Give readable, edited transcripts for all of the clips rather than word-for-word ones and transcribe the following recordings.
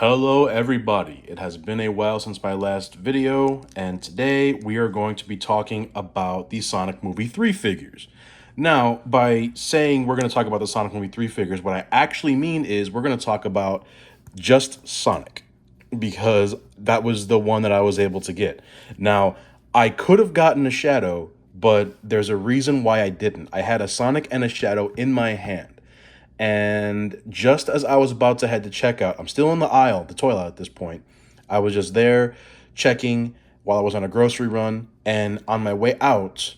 Hello, everybody. It has been a while since my last video, and today we are going to be talking about the Sonic Movie 3 figures. Now, by saying we're going to talk about the Sonic Movie 3 figures, what I actually mean is we're going to talk about just Sonic, because that was the one that I was able to get. Now, I could have gotten a Shadow, but there's a reason why I didn't. I had a Sonic and a Shadow in my hand. And just as I was about to head to checkout, I'm still in the aisle, the toilet at this point. I was just there checking while I was on a grocery run. And on my way out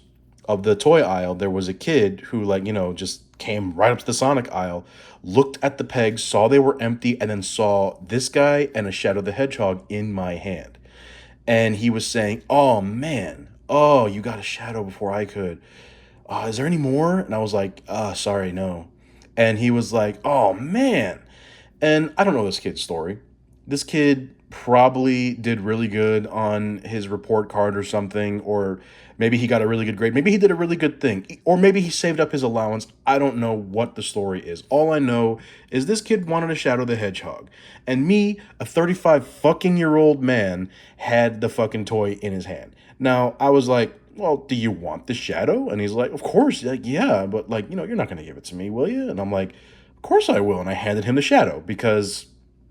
of the toy aisle, there was a kid who, just came right up to the Sonic aisle, looked at the pegs, saw they were empty, and then saw this guy and a Shadow the Hedgehog in my hand. And he was saying, "Oh, man. Oh, you got a Shadow before I could. Is there any more?" And I was like, sorry, no. And he was like, "Oh, man." And I don't know this kid's story. This kid probably did really good on his report card or something, or maybe he got a really good grade. Maybe he did a really good thing, or maybe he saved up his allowance. I don't know what the story is. All I know is this kid wanted a Shadow the Hedgehog. And me, a 35 fucking year old man, had the fucking toy in his hand. Now, I was like, "Well, do you want the Shadow?" And he's like, "Of course." Like, "Yeah, but you're not going to give it to me, will you?" And I'm like, "Of course I will." And I handed him the Shadow because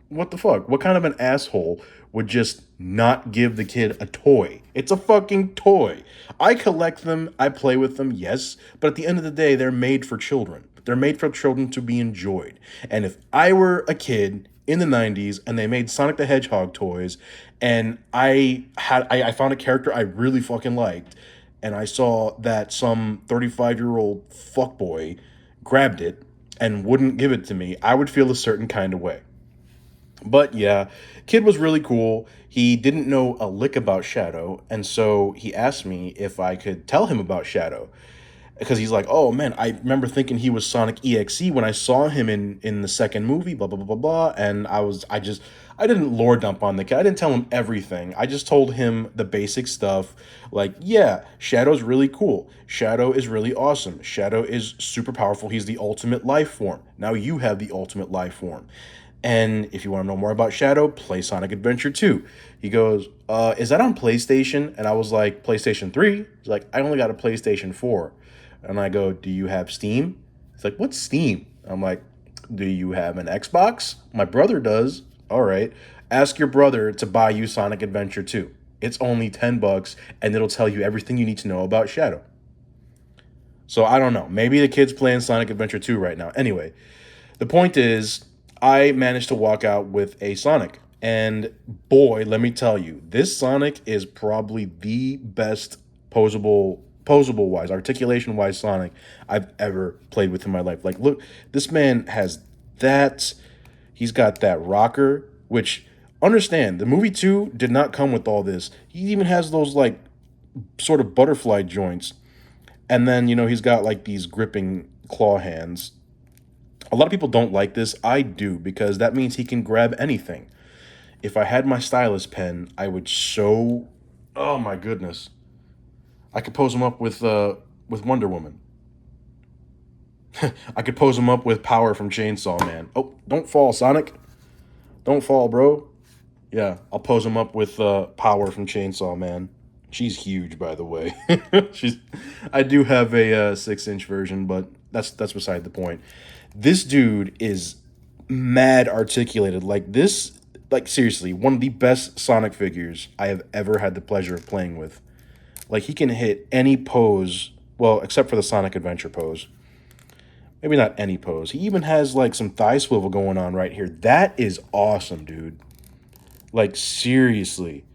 what the fuck? What kind of an asshole would just not give the kid a toy? It's a fucking toy. I collect them, I play with them, yes, but at the end of the day, they're made for children. They're made for children to be enjoyed. And if I were a kid in the 90s and they made Sonic the Hedgehog toys and I found a character I really fucking liked and I saw that some 35-year-old fuckboy grabbed it and wouldn't give it to me, I would feel a certain kind of way. But yeah, kid was really cool. He didn't know a lick about Shadow, and so he asked me if I could tell him about Shadow. Because he's like, "Oh man, I remember thinking he was Sonic EXE when I saw him in the second movie, blah blah blah blah blah." And I didn't lore dump on the kid. I didn't tell him everything. I just told him the basic stuff, like, yeah, Shadow's really cool. Shadow is really awesome. Shadow is super powerful. He's the ultimate life form. Now you have the ultimate life form. And if you want to know more about Shadow, play Sonic Adventure 2. He goes, "Is that on PlayStation?" And I was like, "PlayStation 3?" He's like, "I only got a PlayStation 4. And I go, "Do you have Steam?" He's like, "What's Steam?" I'm like, "Do you have an Xbox?" "My brother does." "All right. Ask your brother to buy you Sonic Adventure 2. It's only $10 and it'll tell you everything you need to know about Shadow." So I don't know. Maybe the kid's playing Sonic Adventure 2 right now. Anyway, the point is, I managed to walk out with a Sonic. And boy, let me tell you, this Sonic is probably the best posable wise, articulation wise Sonic I've ever played with in my life. Like, look, this man has that. He's got that rocker, which, understand, the movie 2 did not come with all this. He even has those, like, sort of butterfly joints. And then, he's got, like, these gripping claw hands. A lot of people don't like this. I do, because that means he can grab anything. If I had my stylus pen, I would so. Oh my goodness. I could pose him up with Wonder Woman. I could pose him up with Power from Chainsaw Man. Oh, don't fall, Sonic. Don't fall, bro. Yeah, I'll pose him up with Power from Chainsaw Man. She's huge, by the way. She's. I do have a 6-inch version, but that's beside the point. This dude is mad articulated. Like this, like seriously, one of the best Sonic figures I have ever had the pleasure of playing with. Like he can hit any pose, well, except for the Sonic Adventure pose. Maybe not any pose. He even has like some thigh swivel going on right here. That is awesome, dude. Like seriously.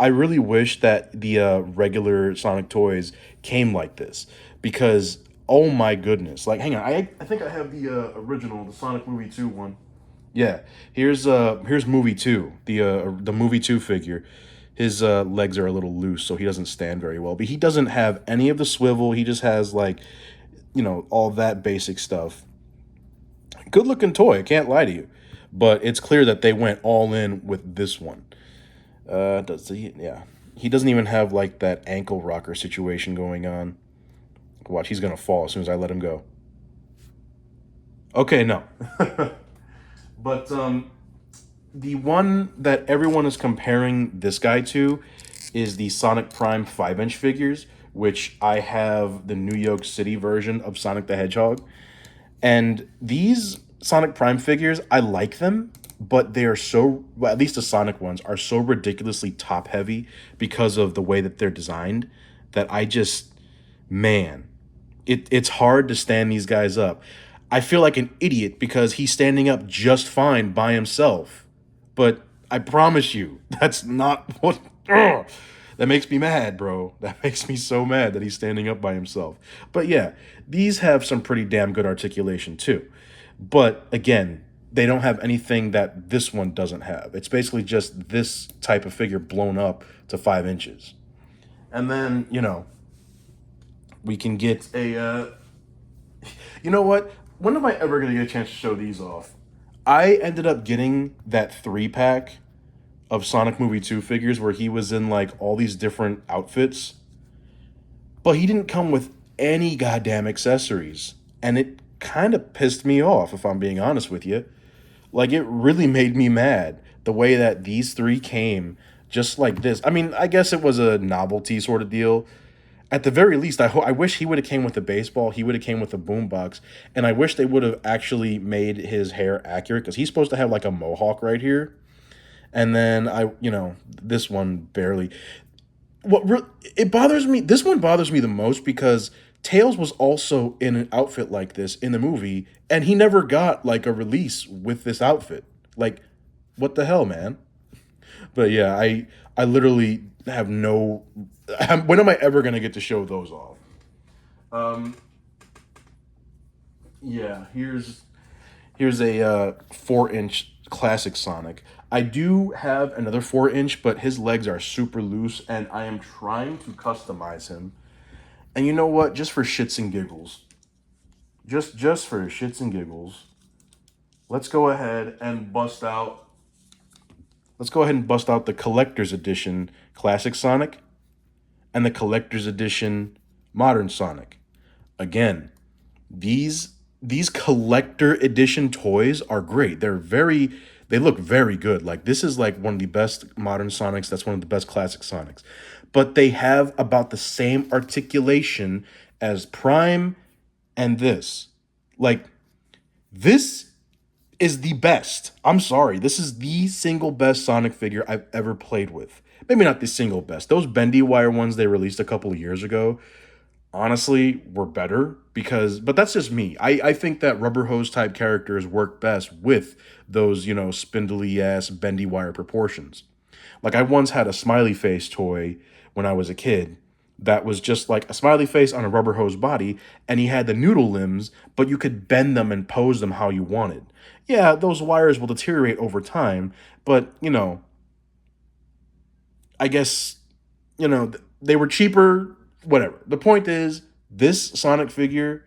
I really wish that the regular Sonic toys came like this because oh my goodness! Like, hang on, I think I have the original, the Sonic Movie 2 one. Yeah, here's movie 2, the movie 2 figure. His legs are a little loose, so he doesn't stand very well. But he doesn't have any of the swivel. He just has like, all that basic stuff. Good looking toy, I can't lie to you. But it's clear that they went all in with this one. Does he? Yeah. He doesn't even have like that ankle rocker situation going on. Watch, he's gonna fall as soon as I let him go. Okay, no. But The one that everyone is comparing this guy to is the Sonic Prime 5-inch figures, which I have the New York City version of Sonic the Hedgehog. And these Sonic Prime figures, I like them, but they are so, well, at least the Sonic ones, are so ridiculously top heavy because of the way that they're designed that I just, man, it's hard to stand these guys up. I feel like an idiot because he's standing up just fine by himself. But I promise you, that's not what. Ugh, that makes me mad, bro. That makes me so mad that he's standing up by himself. But yeah, these have some pretty damn good articulation too. But again, they don't have anything that this one doesn't have. It's basically just this type of figure blown up to 5 inches. And then, we can get a you know what? When am I ever gonna get a chance to show these off? I ended up getting that 3 pack of Sonic Movie 2 figures where he was in like all these different outfits, but he didn't come with any goddamn accessories. And it kind of pissed me off, if I'm being honest with you. Like, it really made me mad the way that these three came just like this. I mean, I guess it was a novelty sort of deal. At the very least, I wish he would have came with a baseball. He would have came with a boombox, and I wish they would have actually made his hair accurate because he's supposed to have like a mohawk right here, and then this one barely. It bothers me. This one bothers me the most because Tails was also in an outfit like this in the movie, and he never got like a release with this outfit. Like, what the hell, man? But yeah, I literally have no. When am I ever gonna get to show those off? Um, yeah, here's a 4-inch classic Sonic. I do have another 4-inch, but his legs are super loose, and I am trying to customize him. And you know what? Just for shits and giggles, just for shits and giggles, let's go ahead and bust out. Let's go ahead and bust out the collector's edition classic Sonic and the collector's edition modern Sonic. Again, these these collector edition toys are great. They look very good. Like, this is like one of the best modern Sonics, that's one of the best classic Sonics. But they have about the same articulation as Prime and this. Like, this is the best. I'm sorry. This is the single best Sonic figure I've ever played with. Maybe not the single best. Those bendy wire ones they released a couple of years ago, honestly, were better because, but that's just me. I think that rubber hose type characters work best with those, spindly ass bendy wire proportions. Like, I once had a smiley face toy when I was a kid that was just like a smiley face on a rubber hose body, and he had the noodle limbs, but you could bend them and pose them how you wanted. Yeah, those wires will deteriorate over time, but I guess they were cheaper, whatever. The point is, this Sonic figure,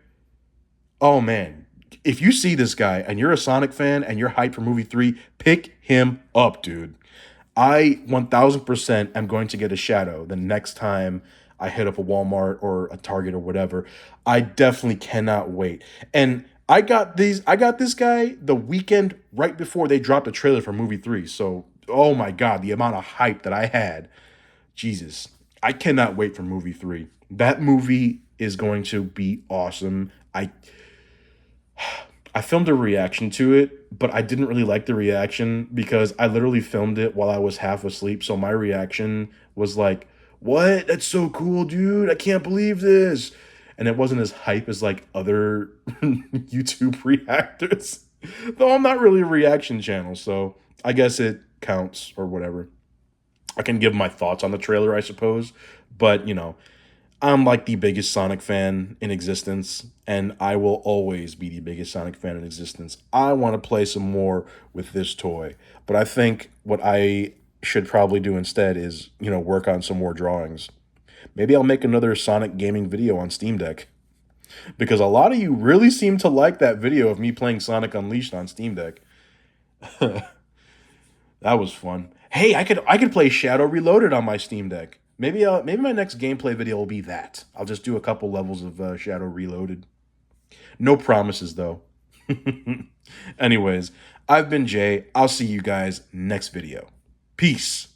oh man, if you see this guy and you're a Sonic fan and you're hyped for movie 3, pick him up, dude. I 1000% am going to get a Shadow the next time I hit up a Walmart or a Target or whatever. I definitely cannot wait. And I got this guy the weekend right before they dropped a trailer for movie 3. So, oh my god, the amount of hype that I had. Jesus. I cannot wait for movie 3. That movie is going to be awesome. I filmed a reaction to it, but I didn't really like the reaction because I literally filmed it while I was half asleep. So my reaction was like, "What? That's so cool, dude. I can't believe this." And it wasn't as hype as like other YouTube reactors. Though I'm not really a reaction channel, so I guess it counts or whatever. I can give my thoughts on the trailer, I suppose, but I'm like the biggest Sonic fan in existence, and I will always be the biggest Sonic fan in existence. I want to play some more with this toy, but I think what I should probably do instead is, work on some more drawings. Maybe I'll make another Sonic gaming video on Steam Deck because a lot of you really seem to like that video of me playing Sonic Unleashed on Steam Deck. That was fun. Hey, I could play Shadow Reloaded on my Steam Deck. Maybe my next gameplay video will be that. I'll just do a couple levels of Shadow Reloaded. No promises though. Anyways, I've been Jay. I'll see you guys next video. Peace.